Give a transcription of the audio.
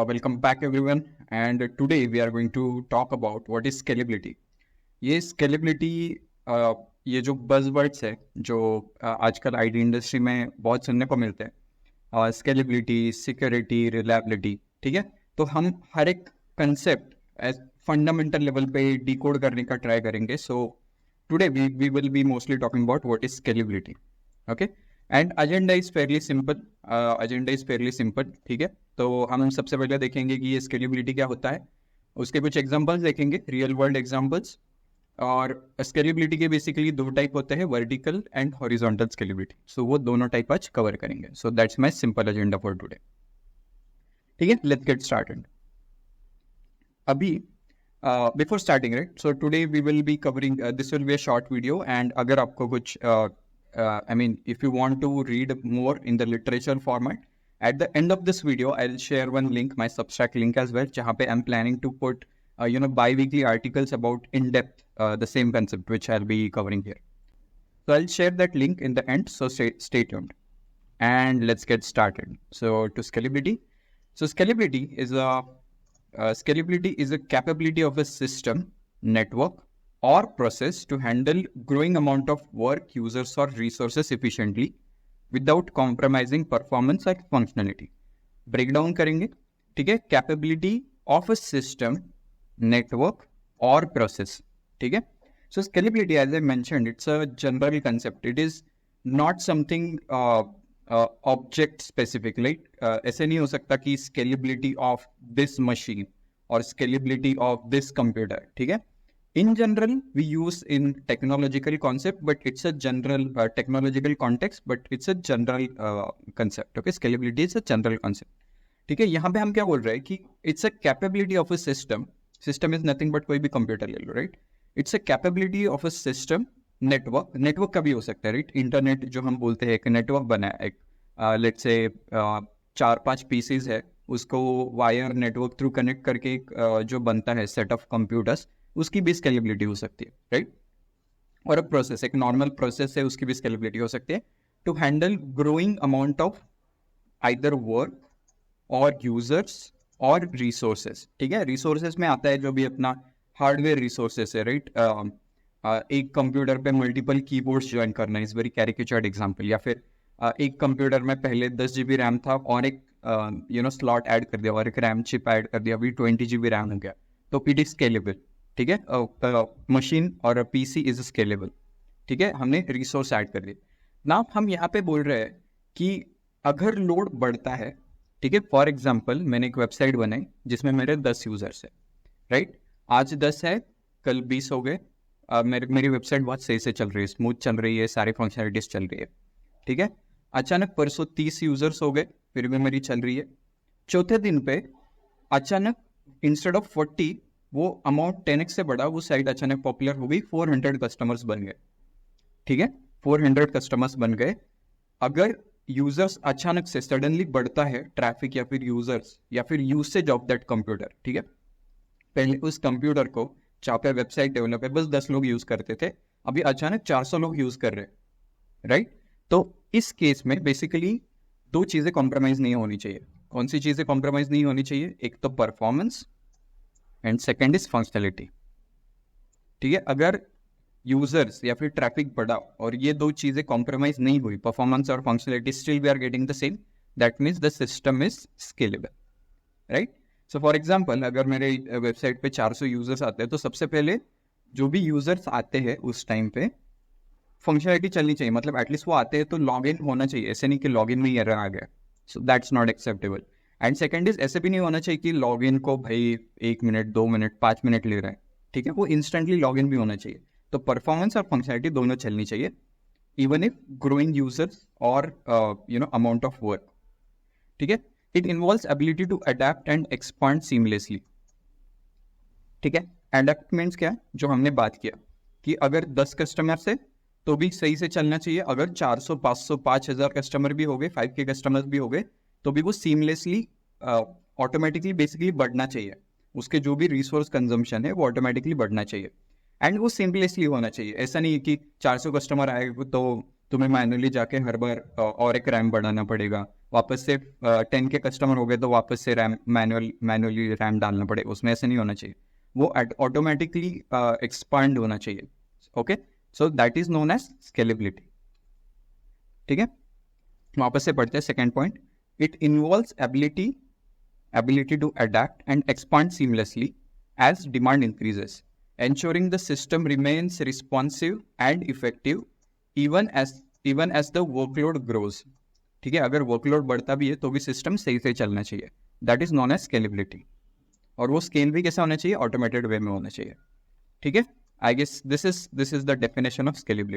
Welcome back everyone, and today we are going to talk about what is scalability. ये scalability ये जो buzzwords है जो आजकल आईटी इंडस्ट्री में बहुत सुनने को मिलते हैं, scalability, security, reliability, ठीक है. तो हम हर एक concept as fundamental level पे decode करने का try करेंगे. So today we will be mostly talking about what is scalability. Okay. And agenda is fairly simple, ठीक है. तो हम सबसे पहले देखेंगे कि ये स्केलेबिलिटी क्या होता है, उसके कुछ एग्जांपल्स देखेंगे, रियल वर्ल्ड एग्जांपल्स. और स्केलेबिलिटी के बेसिकली दो टाइप होते हैं, vertical and horizontal scalability. So वो दोनों टाइप आज कवर करेंगे. So that's my simple agenda for today. ठीक है, लेट्स गेट स्टार्टेड. अभी before starting, right, so today we will be covering, this will be a short video. And अगर आपको कुछ if you want to read more in the literature format, at the end of this video, I'll share one link, my Substack link as well, jahan pe I'm planning to put, bi-weekly articles about in-depth, the same concept, which I'll be covering here. So I'll share that link in the end, so stay tuned. And let's get started. So to scalability. So scalability is a capability of a system, network, or process to handle growing amount of work, users or resources efficiently without compromising performance or functionality. Breakdown करेंगे, ठीक है. Capability of a system, network or process, ठीक है. So scalability, as I mentioned, it's a general concept. It is not something object specific. Like ऐसे नहीं हो सकता कि scalability of this machine or scalability of this computer, ठीक है. In general, we use in technological concept, but it's a general technological context, but it's a general concept. Okay, scalability is a general concept. ठीक है, यहाँ पे हम क्या बोल रहे हैं कि it's a capability of a system. System is nothing but कोई भी computer ले लो, right? It's a capability of a system, network का भी हो सकता है, right? Internet जो हम बोलते हैं एक network बना है, एक let's say 4-5 pieces है, उसको wire network through connect करके जो बनता है set of computers, उसकी भी स्केलेबिलिटी हो सकती है, राइट. और अब प्रोसेस, एक नॉर्मल प्रोसेस है, उसकी भी स्केलेबिलिटी हो सकती है to handle growing amount of either work और यूजर्स और रिसोर्सेज, ठीक है. रिसोर्सेज में आता है जो भी अपना हार्डवेयर रिसोर्सेज है, राइट. एक कंप्यूटर पे मल्टीपल कीबोर्ड्स ज्वाइन करना इज वेरी कैरिकेचर्ड एग्जांपल. या फिर एक कंप्यूटर में पहले 10 GB रैम था और एक स्लॉट ऐड कर दिया और एक रैम चिप ऐड कर दिया, अभी 20 GB रैम हो गया, तो इट इज स्केलेबल, ठीक है. मशीन और पीसी इज स्केलेबल, ठीक है. हमने रिसोर्स ऐड कर दिए. नाउ हम यहाँ पे बोल रहे हैं कि अगर लोड बढ़ता है, ठीक है. फॉर एग्जांपल मैंने एक वेबसाइट बनाई जिसमें मेरे 10 यूजर्स है, राइट. आज 10 है, कल 20 हो गए. मेरी वेबसाइट बहुत सही से चल रही है, स्मूथ चल रही है, सारी फंक्शनलिटीज चल रही है, ठीक है. अचानक परसों 30 यूजर्स हो गए, फिर भी मेरी चल रही है. चौथे दिन पे अचानक इंस्टेड ऑफ 40 वो अमाउंट 10x से बढ़ा, वो साइट अचानक पॉपुलर हो गई, 400 कस्टमर्स बन गए, ठीक है. 400 कस्टमर्स बन गए. अगर यूजर्स अचानक से सडनली बढ़ता है, ट्रैफिक या फिर यूजर्स या फिर यूसेज ऑफ दैट कंप्यूटर, ठीक है. पहले उस कंप्यूटर को जहाँ पे वेबसाइट डेवलप है बस 10 लोग यूज करते थे, अभी अचानक 400 लोग यूज कर रहे हैं, राइट. तो इस केस में बेसिकली दो चीजें कॉम्प्रोमाइज नहीं होनी चाहिए. कौन सी चीजें कॉम्प्रोमाइज नहीं होनी चाहिए? एक तो performance and second is functionality, ठीक है. अगर यूजर्स या फिर ट्रैफिक बढ़ा और ये दो चीजें कॉम्प्रोमाइज नहीं हुई, परफॉर्मेंस और functionality, still we are getting the same, that means the system is scalable, right. So for example अगर मेरे वेबसाइट पे 400 यूजर्स आते हैं, तो सबसे पहले जो भी यूजर्स आते हैं उस टाइम पे फंक्शनलिटी चलनी चाहिए, मतलब एटलीस्ट वो आते हैं तो लॉग इन होना चाहिए. ऐसे नहीं कि लॉग इन में एरर आ गया, so that's not acceptable. And second is, ऐसे भी नहीं होना चाहिए कि लॉग इन को भाई 1 मिनट 2 मिनट 5 मिनट ले रहा है, ठीक है. वो इंस्टेंटली लॉग इन भी होना चाहिए. तो परफॉर्मेंस और फंक्शनलिटी दोनों चलनी चाहिए, इवन इफ ग्रोइंग यूजर्स और अमाउंट ऑफ वर्क, ठीक है. It involves ability to adapt and expand seamlessly, ठीक है. अडेप्ट मीन्स क्या, जो हमने बात किया कि अगर 10 कस्टमर से तो भी सही से चलना चाहिए, अगर 400 500 5000 कस्टमर भी हो गए, 5K कस्टमर्स भी हो गए, तो भी वो सीमलेसली ऑटोमेटिकली बेसिकली बढ़ना चाहिए. उसके जो भी रिसोर्स कंजम्पशन है वो ऑटोमेटिकली बढ़ना चाहिए एंड वो सीमलेसली होना चाहिए. ऐसा नहीं है कि 400 कस्टमर आए तो तुम्हें मैनुअली जाके हर बार और एक रैम बढ़ाना पड़ेगा, वापस से 10 के कस्टमर हो गए तो वापस से रैम मैनुअली रैम डालना पड़े, उसमें ऐसे नहीं होना चाहिए, वो ऑटोमेटिकली एक्सपांड होना चाहिए। Okay, so that is known as scalability. ठीक है, वापस से पढ़ते हैं second point. It involves ability to adapt and expand seamlessly as demand increases, ensuring the system remains responsive and effective even as the workload grows। ठीक है, अगर workload बढ़ता भी है तो भी सिस्टम सही से चलना चाहिए, that is known as scalability. और वो स्केल भी कैसा होना चाहिए, ऑटोमेटेड वे में होना चाहिए। ठीक है, I guess this is the definition of scalability.